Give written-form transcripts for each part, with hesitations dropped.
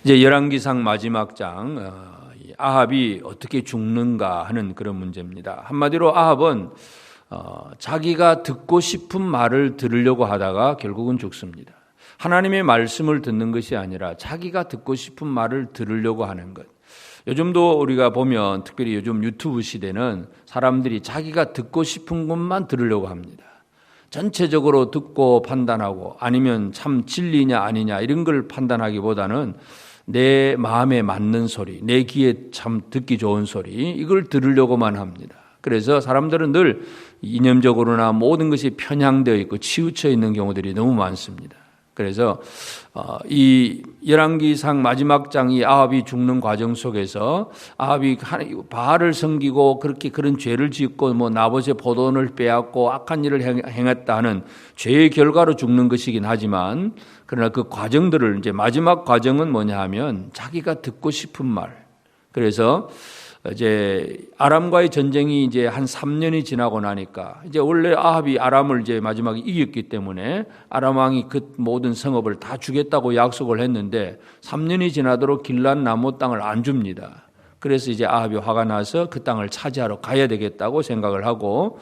이제 열왕기상 마지막 장 아합이 어떻게 죽는가 하는 그런 문제입니다. 한마디로 아합은 자기가 듣고 싶은 말을 들으려고 하다가 결국은 죽습니다. 하나님의 말씀을 듣는 것이 아니라 자기가 듣고 싶은 말을 들으려고 하는 것. 요즘도 우리가 보면 특별히 요즘 유튜브 시대는 사람들이 자기가 듣고 싶은 것만 들으려고 합니다. 전체적으로 듣고 판단하고 아니면 참 진리냐 아니냐 이런 걸 판단하기보다는 내 마음에 맞는 소리, 내 귀에 참 듣기 좋은 소리 이걸 들으려고만 합니다. 그래서 사람들은 늘 이념적으로나 모든 것이 편향되어 있고 치우쳐 있는 경우들이 너무 많습니다. 그래서 이 열왕기상 마지막 장이 아합이 죽는 과정 속에서 아합이 바알을 섬기고 그렇게 그런 죄를 짓고 나봇의 포도원을 빼앗고 악한 일을 행했다 하는 죄의 결과로 죽는 것이긴 하지만 그러나 그 과정들을 이제 마지막 과정은 뭐냐 하면 자기가 듣고 싶은 말. 그래서 이제 아람과의 전쟁이 이제 한 3년이 지나고 나니까 이제 원래 아합이 아람을 이제 마지막에 이겼기 때문에 아람 왕이 그 모든 성읍을 다 주겠다고 약속을 했는데 3년이 지나도록 길랏 나무 땅을 안 줍니다. 그래서 이제 아합이 화가 나서 그 땅을 차지하러 가야 되겠다고 생각을 하고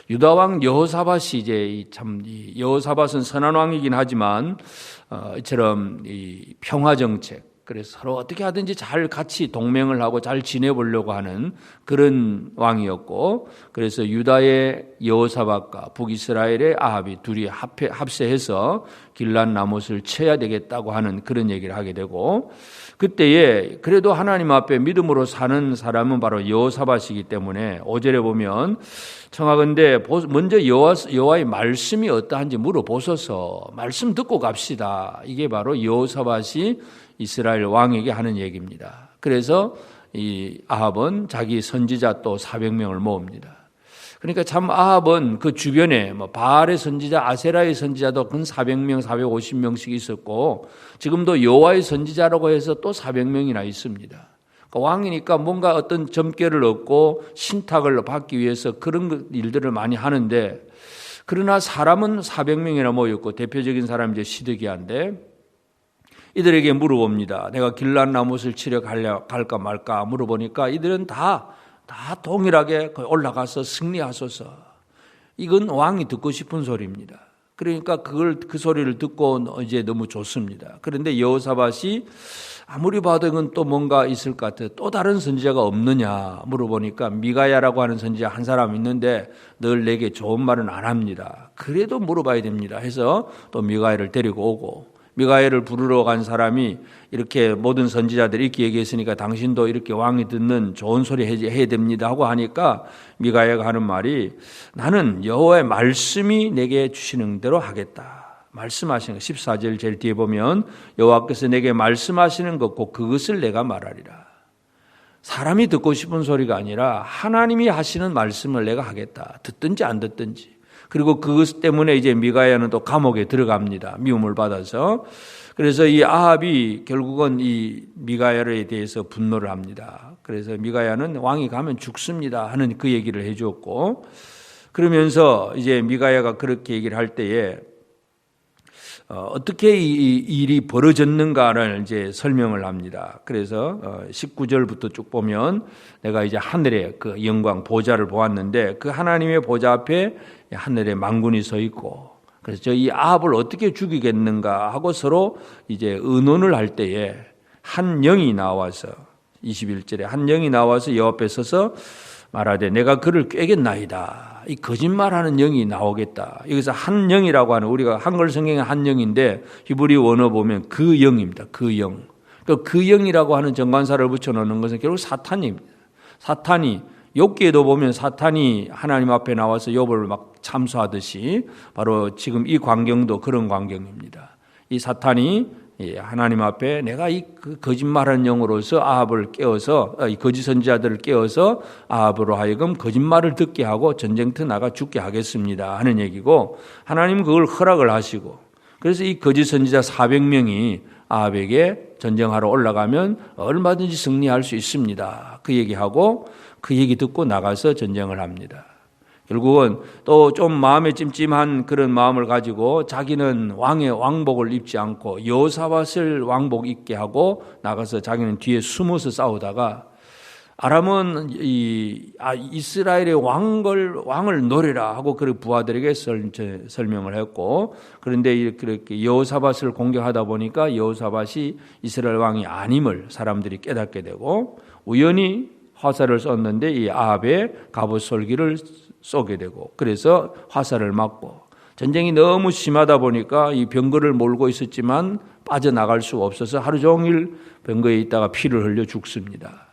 유다 왕 여호사밧이 이제 참 여호사밧은 선한 왕이긴 하지만 이처럼 이 평화 정책 그래서 서로 어떻게 하든지 잘 같이 동맹을 하고 잘 지내보려고 하는 그런 왕이었고 그래서 유다의 여호사밧과 북이스라엘의 아합이 둘이 합세해서 길랏 나못을 쳐야 되겠다고 하는 그런 얘기를 하게 되고 그때에 그래도 하나님 앞에 믿음으로 사는 사람은 바로 여호사밧이기 때문에 5절에 보면 청하건대 먼저 여호와의 말씀이 어떠한지 물어보소서 말씀 듣고 갑시다. 이게 바로 여호사밧이 이스라엘 왕에게 하는 얘기입니다. 그래서 이 아합은 자기 선지자 또 400명을 모읍니다. 그러니까 참 아합은 그 주변에 바알의 선지자, 아세라의 선지자도 근 400명, 450명씩 있었고 지금도 여호와의 선지자라고 해서 또 400명이나 있습니다. 그러니까 왕이니까 뭔가 어떤 점괘를 얻고 신탁을 받기 위해서 그런 일들을 많이 하는데 그러나 사람은 400명이나 모였고 대표적인 사람이 이제 시드기야인데 이들에게 물어봅니다. 내가 길랏 나못을 치러 갈까 말까 물어보니까 이들은 다 동일하게 올라가서 승리하소서. 이건 왕이 듣고 싶은 소리입니다. 그러니까 그 소리를 듣고 이제 너무 좋습니다. 그런데 여호사밧이 아무리 봐도 이건 또 뭔가 있을 것 같아요. 또 다른 선지자가 없느냐 물어보니까 미가야라고 하는 선지자 한 사람 있는데 늘 내게 좋은 말은 안 합니다. 그래도 물어봐야 됩니다. 해서 또 미가야를 데리고 오고 미가야를 부르러 간 사람이 이렇게 모든 선지자들이 이렇게 얘기했으니까 당신도 이렇게 왕이 듣는 좋은 소리 해야 됩니다 하고 하니까 미가야가 하는 말이 나는 여호와의 말씀이 내게 주시는 대로 하겠다. 말씀하시는 거 14절 제일 뒤에 보면 여호와께서 내게 말씀하시는 것고 그것을 내가 말하리라. 사람이 듣고 싶은 소리가 아니라 하나님이 하시는 말씀을 내가 하겠다. 듣든지 안 듣든지. 그리고 그것 때문에 이제 미가야는 또 감옥에 들어갑니다. 미움을 받아서. 그래서 이 아합이 결국은 이 미가야에 대해서 분노를 합니다. 그래서 미가야는 왕이 가면 죽습니다 하는 그 얘기를 해주었고 그러면서 이제 미가야가 그렇게 얘기를 할 때에 어떻게 이 일이 벌어졌는가를 이제 설명을 합니다. 그래서 19절부터 쭉 보면 내가 이제 하늘의 그 영광 보좌를 보았는데 그 하나님의 보좌 앞에 하늘에 만군이 서 있고 그래서 이 아합을 어떻게 죽이겠는가 하고 서로 이제 의논을 할 때에 한 영이 나와서 21절에 한 영이 나와서 여호와 앞에 서서 말하되 내가 그를 꾀겠나이다. 이 거짓말하는 영이 나오겠다. 여기서 한 영이라고 하는 우리가 한글 성경에 한 영인데 히브리 원어 보면 그 영입니다. 그 영. 그 영이라고 하는 정관사를 붙여놓는 것은 결국 사탄입니다. 사탄이 욥기에도 보면 사탄이 하나님 앞에 나와서 욥을 막 참수하듯이 바로 지금 이 광경도 그런 광경입니다. 이 사탄이 하나님 앞에 내가 이 거짓말하는 영으로서 아합을 깨워서 이 거짓 선지자들을 깨워서 아합으로 하여금 거짓말을 듣게 하고 전쟁터 나가 죽게 하겠습니다 하는 얘기고 하나님은 그걸 허락을 하시고 그래서 이 거짓 선지자 400명이 아합에게 전쟁하러 올라가면 얼마든지 승리할 수 있습니다. 그 얘기하고 그 얘기 듣고 나가서 전쟁을 합니다. 결국은 또 좀 마음에 찜찜한 그런 마음을 가지고 자기는 왕의 왕복을 입지 않고 여호사밧을 왕복 입게 하고 나가서 자기는 뒤에 숨어서 싸우다가 아람은 이스라엘의 왕을 노리라 하고 그 부하들에게 설명을 했고, 그런데 그렇게 여호사밧을 공격하다 보니까 여호사밧이 이스라엘 왕이 아님을 사람들이 깨닫게 되고 우연히 화살을 쐈는데 이 아합의 갑옷 솔기를 쏘게 되고, 그래서 화살을 맞고, 전쟁이 너무 심하다 보니까 이 병거를 몰고 있었지만 빠져나갈 수 없어서 하루 종일 병거에 있다가 피를 흘려 죽습니다.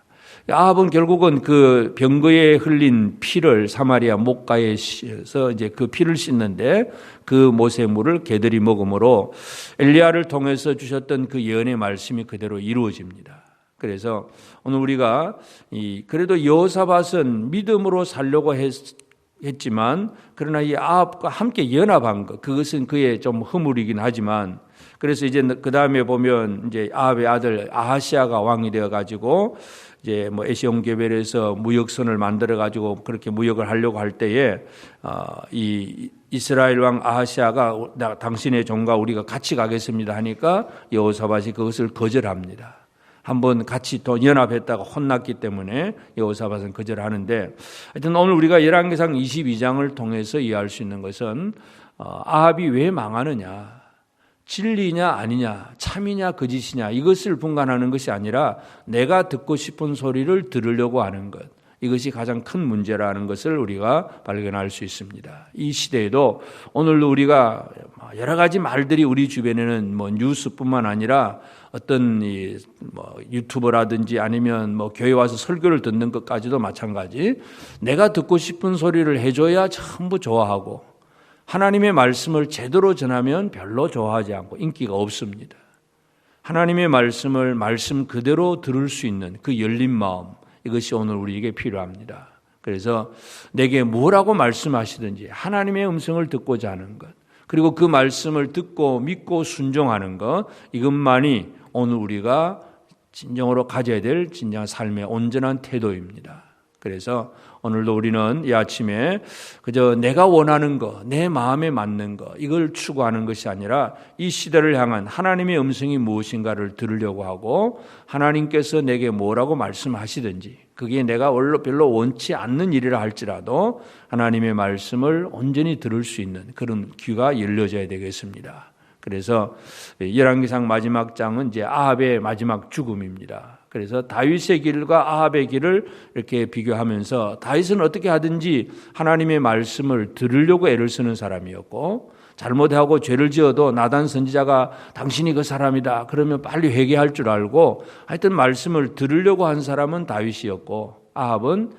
아합은 결국은 그 병거에 흘린 피를 사마리아 목가에서 이제 그 피를 씻는데 그 못의 물을 개들이 먹음으로 엘리야를 통해서 주셨던 그 예언의 말씀이 그대로 이루어집니다. 그래서 오늘 우리가 그래도 여호사밧은 믿음으로 살려고 했지만 그러나 이 아합과 함께 연합한 것, 그것은 그의 좀 허물이긴 하지만, 그래서 이제 그 다음에 보면 이제 아합의 아들 아하시아가 왕이 되어 가지고 이제 뭐 에시온게벨에서 무역선을 만들어 가지고 그렇게 무역을 하려고 할 때에 이 이스라엘 왕 아하시아가 당신의 종과 우리가 같이 가겠습니다 하니까 여호사밧이 그것을 거절합니다. 한번 같이 또 연합했다가 혼났기 때문에 여호사밧은 거절하는데, 하여튼 오늘 우리가 열왕기상 22장을 통해서 이해할 수 있는 것은 아합이 왜 망하느냐, 진리냐 아니냐, 참이냐 거짓이냐, 이것을 분간하는 것이 아니라 내가 듣고 싶은 소리를 들으려고 하는 것, 이것이 가장 큰 문제라는 것을 우리가 발견할 수 있습니다. 이 시대에도 오늘도 우리가 여러 가지 말들이 우리 주변에는 뭐 뉴스뿐만 아니라 어떤 뭐 유튜버라든지 아니면 뭐 교회 와서 설교를 듣는 것까지도 마찬가지, 내가 듣고 싶은 소리를 해줘야 전부 좋아하고 하나님의 말씀을 제대로 전하면 별로 좋아하지 않고 인기가 없습니다. 하나님의 말씀을 말씀 그대로 들을 수 있는 그 열린 마음, 이것이 오늘 우리에게 필요합니다. 그래서 내게 뭐라고 말씀하시든지 하나님의 음성을 듣고자 하는 것, 그리고 그 말씀을 듣고 믿고 순종하는 것, 이것만이 오늘 우리가 진정으로 가져야 될 진정한 삶의 온전한 태도입니다. 그래서 오늘도 우리는 이 아침에 그저 내가 원하는 것, 내 마음에 맞는 것, 이걸 추구하는 것이 아니라 이 시대를 향한 하나님의 음성이 무엇인가를 들으려고 하고, 하나님께서 내게 뭐라고 말씀하시든지 그게 내가 별로 원치 않는 일이라 할지라도 하나님의 말씀을 온전히 들을 수 있는 그런 귀가 열려져야 되겠습니다. 그래서 열왕기상 마지막 장은 이제 아합의 마지막 죽음입니다. 그래서 다윗의 길과 아합의 길을 이렇게 비교하면서 다윗은 어떻게 하든지 하나님의 말씀을 들으려고 애를 쓰는 사람이었고, 잘못하고 죄를 지어도 나단 선지자가 당신이 그 사람이다 그러면 빨리 회개할 줄 알고 하여튼 말씀을 들으려고 한 사람은 다윗이었고, 아합은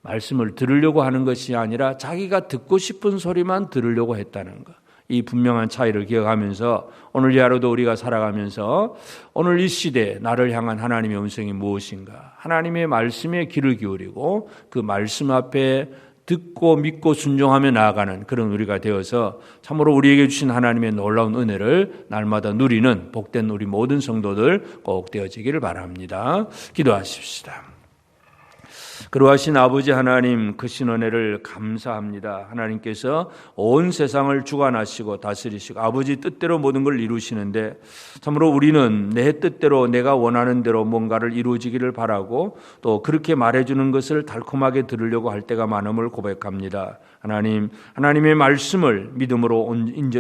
말씀을 들으려고 하는 것이 아니라 자기가 듣고 싶은 소리만 들으려고 했다는 것, 이 분명한 차이를 기억하면서 오늘 이 하루도 우리가 살아가면서 오늘 이 시대에 나를 향한 하나님의 음성이 무엇인가, 하나님의 말씀에 귀를 기울이고 그 말씀 앞에 듣고 믿고 순종하며 나아가는 그런 우리가 되어서 참으로 우리에게 주신 하나님의 놀라운 은혜를 날마다 누리는 복된 우리 모든 성도들 꼭 되어지기를 바랍니다. 기도하십시다. 그러하신 아버지 하나님, 크신 은혜를 감사합니다. 하나님께서 온 세상을 주관하시고 다스리시고 아버지 뜻대로 모든 걸 이루시는데, 참으로 우리는 내 뜻대로 내가 원하는 대로 뭔가를 이루어지기를 바라고 또 그렇게 말해주는 것을 달콤하게 들으려고 할 때가 많음을 고백합니다. 하나님, 하나님의 말씀을 믿음으로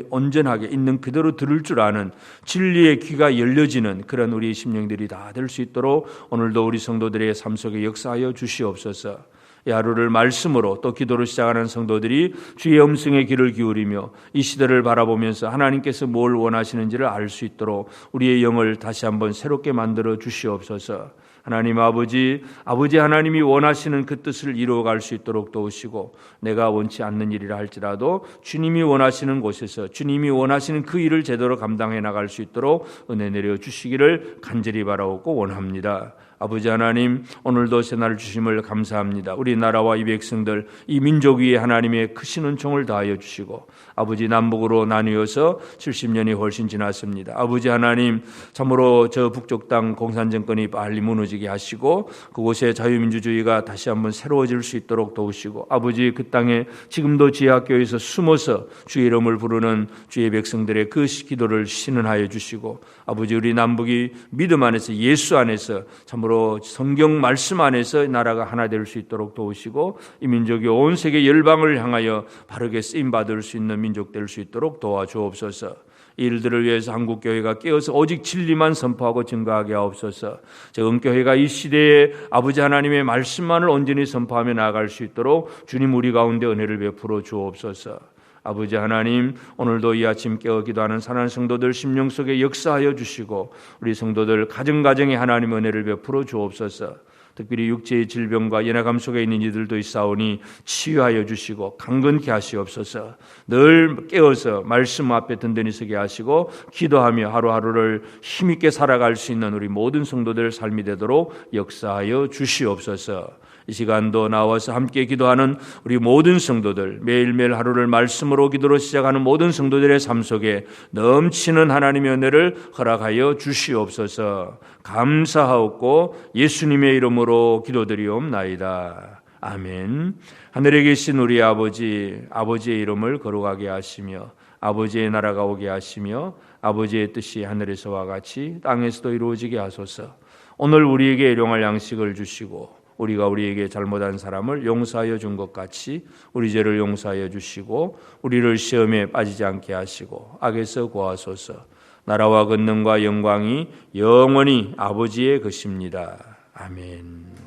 온전하게 있는 그대로 들을 줄 아는 진리의 귀가 열려지는 그런 우리 심령들이 다 될 수 있도록 오늘도 우리 성도들의 삶 속에 역사하여 주시옵소서. 이 하루를 말씀으로 또 기도로 시작하는 성도들이 주의 음성에 귀를 기울이며 이 시대를 바라보면서 하나님께서 뭘 원하시는지를 알 수 있도록 우리의 영을 다시 한번 새롭게 만들어 주시옵소서. 하나님 아버지 하나님이 원하시는 그 뜻을 이루어갈 수 있도록 도우시고, 내가 원치 않는 일이라 할지라도 주님이 원하시는 곳에서 주님이 원하시는 그 일을 제대로 감당해 나갈 수 있도록 은혜 내려 주시기를 간절히 바라옵고 원합니다. 아버지 하나님, 오늘도 새날을 주심을 감사합니다. 우리 나라와 이 백성들, 이 민족 위에 하나님의 크신 은총을 다하여 주시고, 아버지 남북으로 나뉘어서 70년이 훨씬 지났습니다. 아버지 하나님, 참으로 저 북쪽 땅 공산정권이 빨리 무너지게 하시고 그곳에 자유민주주의가 다시 한번 새로워질 수 있도록 도우시고, 아버지 그 땅에 지금도 지하학교에서 숨어서 주의 이름을 부르는 주의 백성들의 그 기도를 신은하여 주시고, 아버지 우리 남북이 믿음 안에서 예수 안에서 참으로 성경 말씀 안에서 나라가 하나 될 수 있도록 도우시고, 이 민족이 온 세계 열방을 향하여 바르게 쓰임받을 수 있는 민족 될 수 있도록 도와주옵소서. 이 일들을 위해서 한국교회가 깨어서 오직 진리만 선포하고 증거하게 하옵소서. 은교회가 이 시대에 아버지 하나님의 말씀만을 온전히 선포하며 나아갈 수 있도록 주님 우리 가운데 은혜를 베풀어 주옵소서. 아버지 하나님, 오늘도 이 아침 깨어 기도하는 사랑하는 성도들 심령 속에 역사하여 주시고, 우리 성도들 가정가정에 하나님 은혜를 베풀어 주옵소서. 특별히 육체의 질병과 연약함 속에 있는 이들도 있사오니 치유하여 주시고 강건케 하시옵소서. 늘 깨어서 말씀 앞에 든든히 서게 하시고 기도하며 하루하루를 힘있게 살아갈 수 있는 우리 모든 성도들 삶이 되도록 역사하여 주시옵소서. 이 시간도 나와서 함께 기도하는 우리 모든 성도들, 매일매일 하루를 말씀으로 기도로 시작하는 모든 성도들의 삶 속에 넘치는 하나님의 은혜를 허락하여 주시옵소서. 감사하옵고 예수님의 이름으로 기도드리옵나이다. 아멘. 하늘에 계신 우리 아버지, 아버지의 이름을 거룩하게 하시며 아버지의 나라가 오게 하시며 아버지의 뜻이 하늘에서와 같이 땅에서도 이루어지게 하소서. 오늘 우리에게 일용할 양식을 주시고 우리가 우리에게 잘못한 사람을 용서하여 준 것 같이 우리 죄를 용서하여 주시고 우리를 시험에 빠지지 않게 하시고 악에서 구하소서. 나라와 권능과 영광이 영원히 아버지의 것입니다. 아멘.